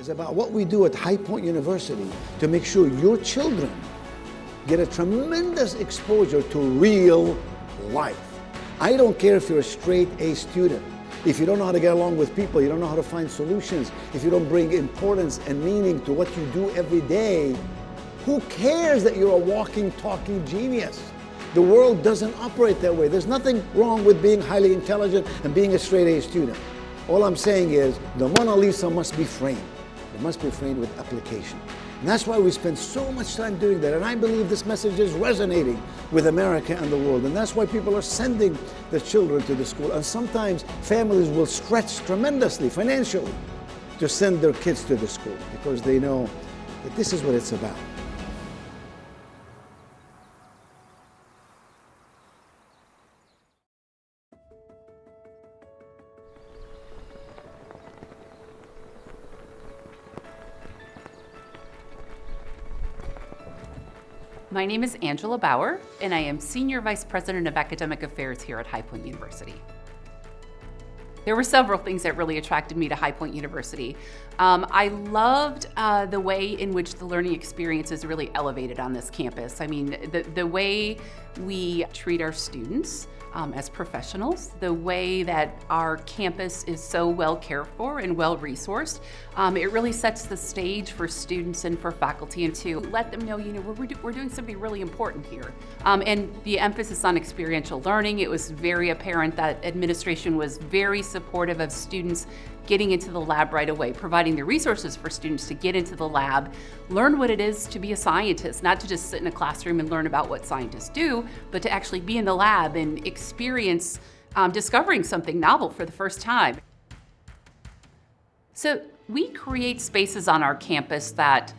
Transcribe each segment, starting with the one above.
is about what we do at High Point University to make sure your children get a tremendous exposure to real life. I don't care if you're a straight A student. If you don't know how to get along with people, you don't know how to find solutions, if you don't bring importance and meaning to what you do every day, who cares that you're a walking, talking genius? The world doesn't operate that way. There's nothing wrong with being highly intelligent and being a straight A student. All I'm saying is the Mona Lisa must be framed. It must be framed with application. And that's why we spend so much time doing that. And I believe this message is resonating with America and the world. And that's why people are sending their children to the school. And sometimes families will stretch tremendously financially to send their kids to the school because they know that this is what it's about. My name is Angie Bauer, and I am Senior Vice President of Academic Affairs here at High Point University. There were several things that really attracted me to High Point University. I loved the way in which the learning experience is really elevated on this campus. I mean, the way we treat our students as professionals, the way that our campus is so well cared for and well resourced, it really sets the stage for students and for faculty, and to let them know, we're doing something really important here. And the emphasis on experiential learning, it was very apparent that administration was very supportive of students getting into the lab right away, providing the resources for students to get into the lab, learn what it is to be a scientist, not to just sit in a classroom and learn about what scientists do, but to actually be in the lab and experience discovering something novel for the first time. So we create spaces on our campus that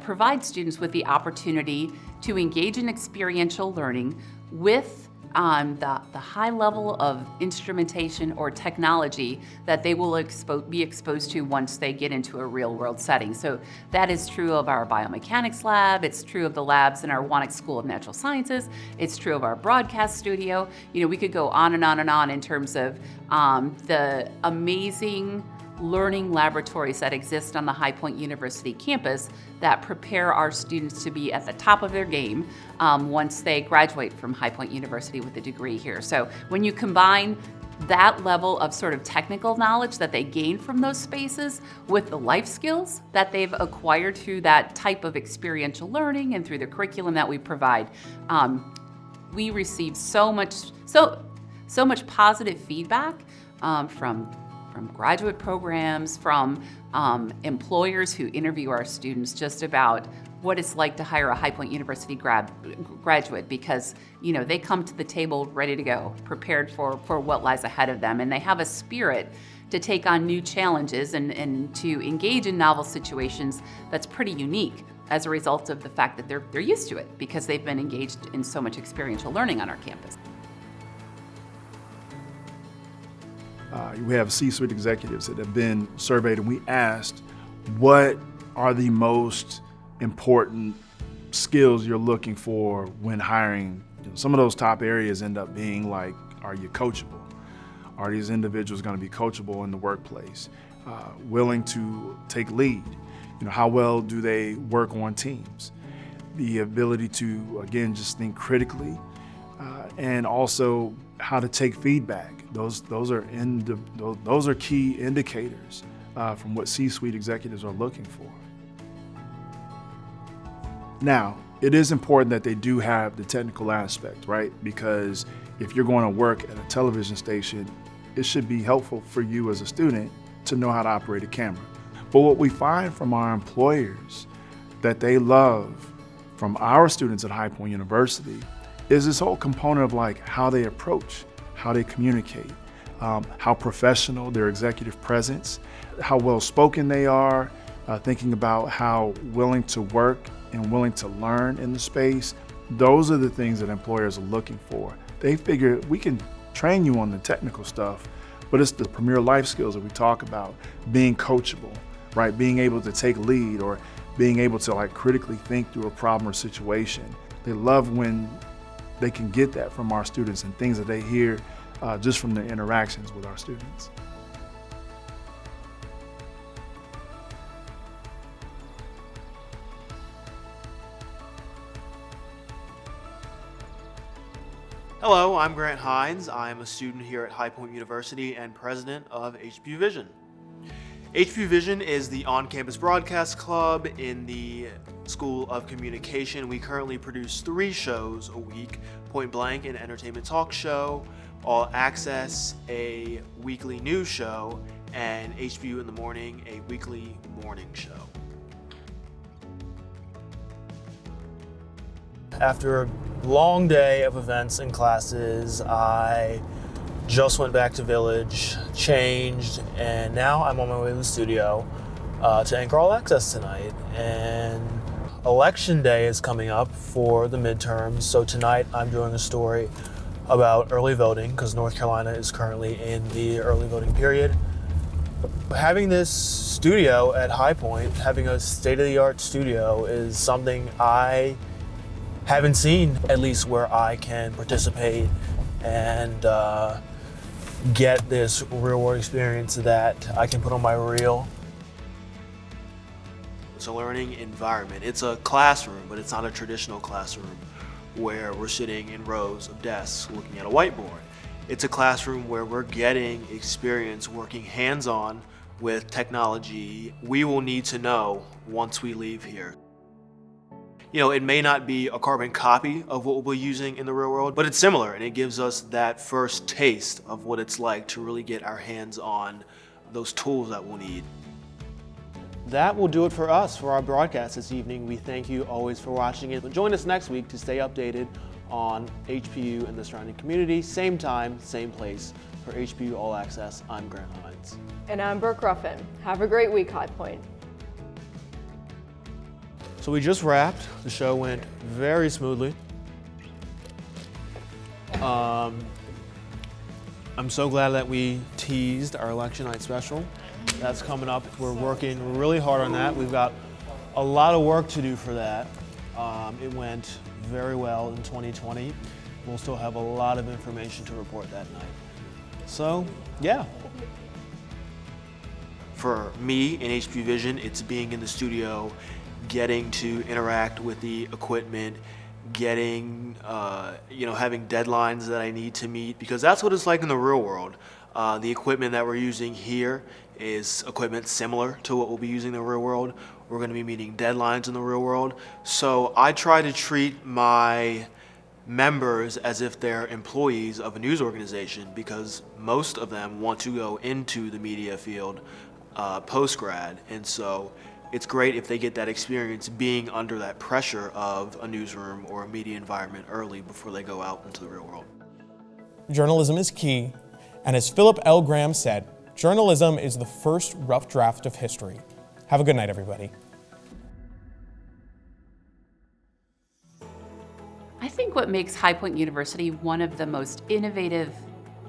provide students with the opportunity to engage in experiential learning with the high level of instrumentation or technology that they will be exposed to once they get into a real world setting. So that is true of our biomechanics lab, it's true of the labs in our Wannock School of Natural Sciences, it's true of our broadcast studio. We could go on and on and on in terms of the amazing learning laboratories that exist on the High Point University campus that prepare our students to be at the top of their game once they graduate from High Point University with a degree here. So when you combine that level of sort of technical knowledge that they gain from those spaces with the life skills that they've acquired through that type of experiential learning and through the curriculum that we provide, we receive so much positive feedback from graduate programs, from employers who interview our students just about what it's like to hire a High Point University graduate, because they come to the table ready to go, prepared for what lies ahead of them, and they have a spirit to take on new challenges and to engage in novel situations that's pretty unique as a result of the fact that they're used to it because they've been engaged in so much experiential learning on our campus. We have C-suite executives that have been surveyed, and we asked, what are the most important skills you're looking for when hiring? Some of those top areas end up being like, are you coachable? Are these individuals going to be coachable in the workplace? Willing to take lead? How well do they work on teams? The ability to, again, just think critically, and also how to take feedback. Those are key indicators from what C-suite executives are looking for. Now, it is important that they do have the technical aspect, right? Because if you're going to work at a television station, it should be helpful for you as a student to know how to operate a camera. But what we find from our employers that they love from our students at High Point University is this whole component of like how they approach, how they communicate, how professional their executive presence, how well spoken they are, thinking about how willing to work and willing to learn in the space. Those are the things that employers are looking for. They figure we can train you on the technical stuff, but it's the premier life skills that we talk about, being coachable, right? Being able to take lead or being able to like critically think through a problem or situation. They love when they can get that from our students and things that they hear just from their interactions with our students. Hello, I'm Grant Hines. I'm a student here at High Point University and president of HPU Vision. HPU Vision is the on-campus broadcast club in the School of Communication. We currently produce 3 shows a week: Point Blank, an entertainment talk show; All Access, a weekly news show; and HPU in the Morning, a weekly morning show. After a long day of events and classes, I just went back to Village, changed, and now I'm on my way to the studio to anchor All Access tonight. And election day is coming up for the midterms, so tonight I'm doing a story about early voting because North Carolina is currently in the early voting period. Having this studio at High Point, having a state-of-the-art studio, is something I haven't seen, at least where I can participate and get this real-world experience that I can put on my reel. It's a learning environment. It's a classroom, but it's not a traditional classroom where we're sitting in rows of desks looking at a whiteboard. It's a classroom where we're getting experience working hands-on with technology we will need to know once we leave here. You know, it may not be a carbon copy of what we'll be using in the real world, but it's similar, and it gives us that first taste of what it's like to really get our hands on those tools that we'll need. That will do it for us for our broadcast this evening. We thank you always for watching it. Join us next week to stay updated on HPU and the surrounding community. Same time, same place. For HPU All Access, I'm Grant Hines. And I'm Brooke Ruffin. Have a great week, High Point. So we just wrapped. The show went very smoothly. I'm so glad that we teased our election night special. That's coming up. We're working really hard on that. We've got a lot of work to do for that. It went very well in 2020. We'll still have a lot of information to report that night. So, yeah. For me in HPU Vision, it's being in the studio, getting to interact with the equipment, getting, having deadlines that I need to meet, because that's what it's like in the real world. The equipment that we're using here is equipment similar to what we'll be using in the real world. We're going to be meeting deadlines in the real world. So I try to treat my members as if they're employees of a news organization, because most of them want to go into the media field post-grad. And so it's great if they get that experience being under that pressure of a newsroom or a media environment early before they go out into the real world. Journalism is key, and as Philip L. Graham said, journalism is the first rough draft of history. Have a good night, everybody. I think what makes High Point University one of the most innovative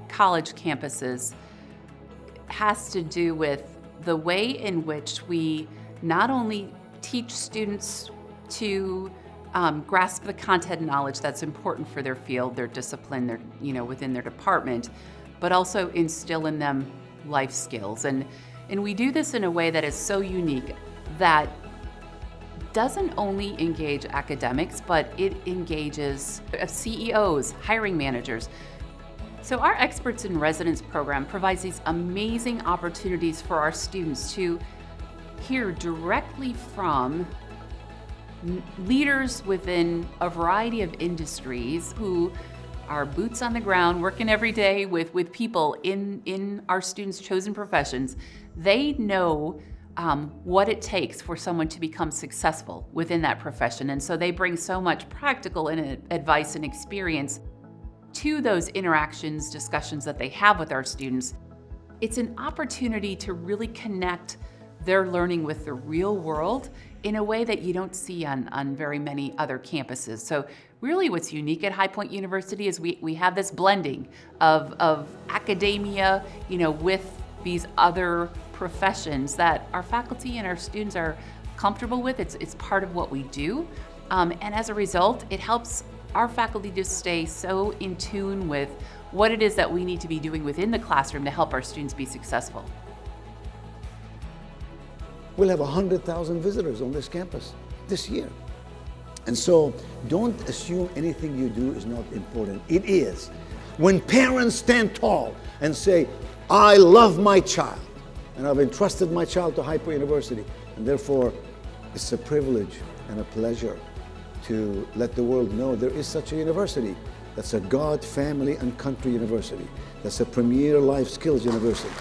college campuses has to do with the way in which we not only teach students to grasp the content knowledge that's important for their field, their discipline, within their department, but also instill in them life skills. And we do this in a way that is so unique that doesn't only engage academics, but it engages CEOs, hiring managers. So our Experts in Residence program provides these amazing opportunities for our students to hear directly from leaders within a variety of industries who are boots on the ground, working every day with people in our students' chosen professions. They know what it takes for someone to become successful within that profession. And so they bring so much practical advice and experience to those interactions, discussions that they have with our students. It's an opportunity to really connect their learning with the real world in a way that you don't see on very many other campuses. So really what's unique at High Point University is we have this blending of academia, with these other professions that our faculty and our students are comfortable with. It's part of what we do. And as a result, it helps our faculty to stay so in tune with what it is that we need to be doing within the classroom to help our students be successful. We'll have 100,000 visitors on this campus this year. And so don't assume anything you do is not important. It is. When parents stand tall and say, I love my child, and I've entrusted my child to Hyper University, and therefore it's a privilege and a pleasure to let the world know there is such a university. That's a God, family, and country university. That's a premier life skills university.